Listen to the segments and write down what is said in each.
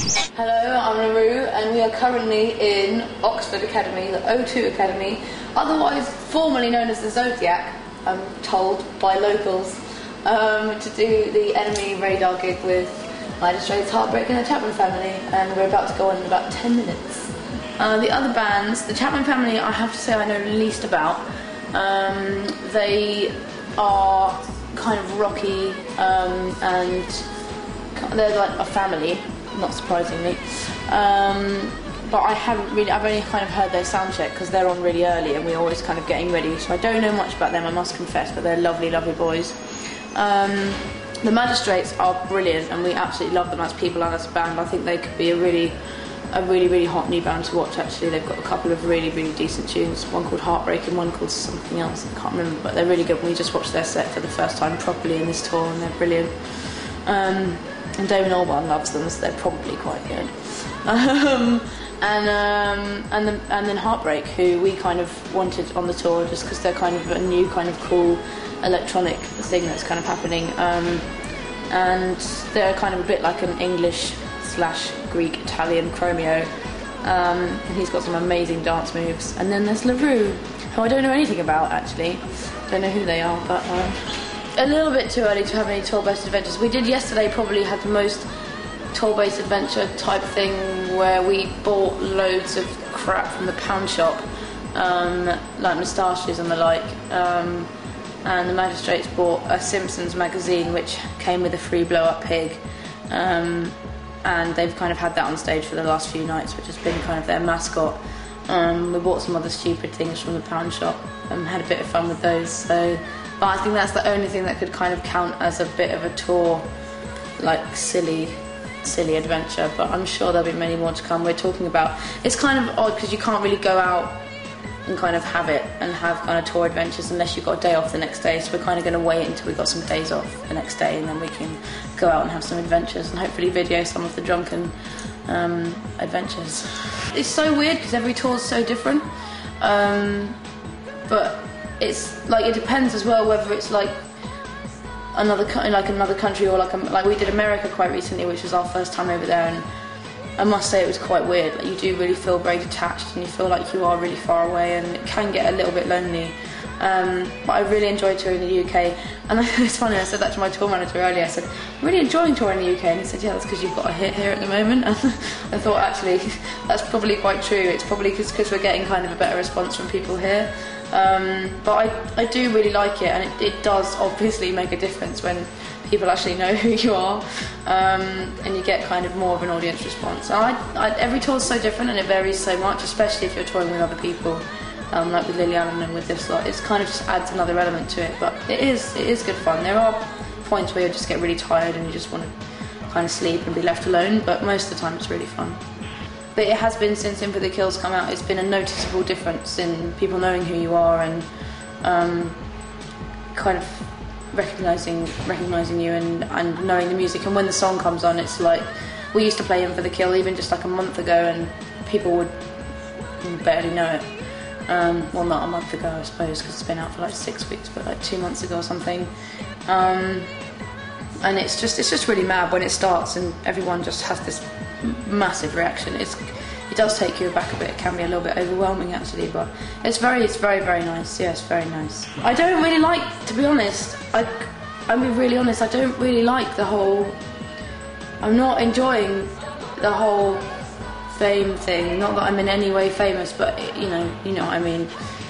Hello, I'm Roux, and we are currently in Oxford Academy, the O2 Academy, otherwise formerly known as the Zodiac, I'm told by locals, to do the NME radar gig with Magistrates, Heartbreak and the Chapman Family, and we're about to go on in about 10 minutes. The other bands, the Chapman Family, I have to say I know least about. They are kind of rocky, and they're like a family, not surprisingly. But I've only kind of heard their sound check because they're on really early and we're always kind of getting ready, so I don't know much about them, I must confess, but they're lovely, lovely boys. The Magistrates are brilliant and we absolutely love them as people and as a band. I think they could be a really hot new band to watch actually. They've got a couple of really decent tunes, one called Heartbreak and one called something else, I can't remember, but they're really good. We just watched their set for the first time properly in this tour and they're brilliant. And Damon Albarn loves them, so they're probably quite good. And then Heartbreak, who we kind of wanted on the tour just because they're kind of a new kind of cool electronic thing that's kind of happening. And they're kind of a bit like an English/Greek Italian Chromeo. And he's got some amazing dance moves. And then there's Roux, who I don't know anything about actually. Don't know who they are, but a little bit too early to have any tour-based adventures. We did yesterday probably had the most tour-based adventure type thing where we bought loads of crap from the pound shop, like moustaches and the like, and the Magistrates bought a Simpsons magazine which came with a free blow-up pig, and they've kind of had that on stage for the last few nights, which has been kind of their mascot. We bought some other stupid things from the pound shop and had a bit of fun with those, so. But I think that's the only thing that could kind of count as a bit of a tour, like silly adventure, but I'm sure there'll be many more to come. We're talking about, it's kind of odd because you can't really go out and kind of have it and have kind of tour adventures unless you've got a day off the next day, so we're kind of going to wait until we've got some days off the next day and then we can go out and have some adventures and hopefully video some of the drunken adventures. It's so weird because every tour's so different, but it's like it depends as well whether it's like another country or like we did America quite recently, which was our first time over there, and I must say it was quite weird. Like you do really feel very detached and you feel like you are really far away, and it can get a little bit lonely. But I really enjoyed touring the UK, and it's funny, I said that to my tour manager earlier. I said, I'm really enjoying touring the UK, and he said, yeah, that's because you've got a hit here at the moment. And I thought actually that's probably quite true. It's probably because we're getting kind of a better response from people here. But I do really like it, and it does obviously make a difference when people actually know who you are, and you get kind of more of an audience response. And every tour is so different and it varies so much, especially if you're touring with other people, like with Lily Allen and with this lot. It's kind of just adds another element to it, but it is good fun. There are points where you just get really tired and you just want to kind of sleep and be left alone, but most of the time it's really fun. But it has been, since In For The Kill's come out, it's been a noticeable difference in people knowing who you are and kind of recognising you and knowing the music. And when the song comes on, it's like, we used to play In For The Kill even just like a month ago and people would barely know it. Well, not a month ago, I suppose, because it's been out for like 6 weeks, but like 2 months ago or something. And it's just really mad when it starts and everyone just has this massive reaction. It does take you aback a bit. It can be a little bit overwhelming actually, but it's very nice. Yeah, it's very nice. I don't really like, to be honest, I'm being really honest, I don't really like the whole, I'm not enjoying the whole fame thing. Not that I'm in any way famous, but you know what I mean.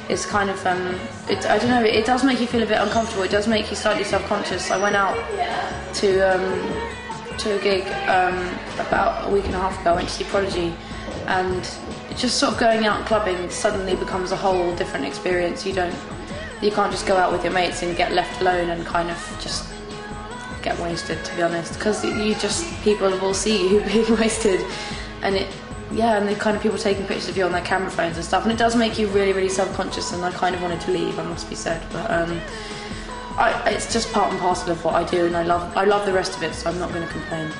It's kind of I don't know, it does make you feel a bit uncomfortable. It does make you slightly self-conscious. I went out to a gig about a week and a half ago. I went to see Prodigy, and just sort of going out and clubbing suddenly becomes a whole different experience. You can't just go out with your mates and get left alone and kind of just get wasted, to be honest, because people will see you being wasted, and and the kind of people taking pictures of you on their camera phones and stuff, and it does make you really self-conscious, and I kind of wanted to leave, I must be said, but it's just part and parcel of what I do, and I love the rest of it, so I'm not going to complain.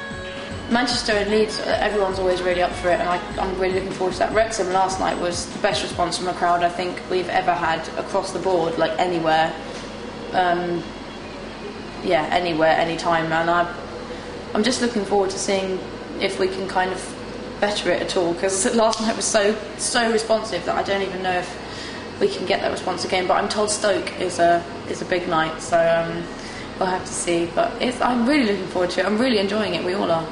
Manchester and Leeds, everyone's always really up for it, and I'm really looking forward to that. Wrexham last night was the best response from a crowd I think we've ever had across the board, like anywhere. Anywhere, anytime, and I'm just looking forward to seeing if we can kind of better it at all, because last night was so responsive that I don't even know if we can get that response again. But I'm told Stoke is a big night, so we'll have to see. But I'm really looking forward to it. I'm really enjoying it. We all are.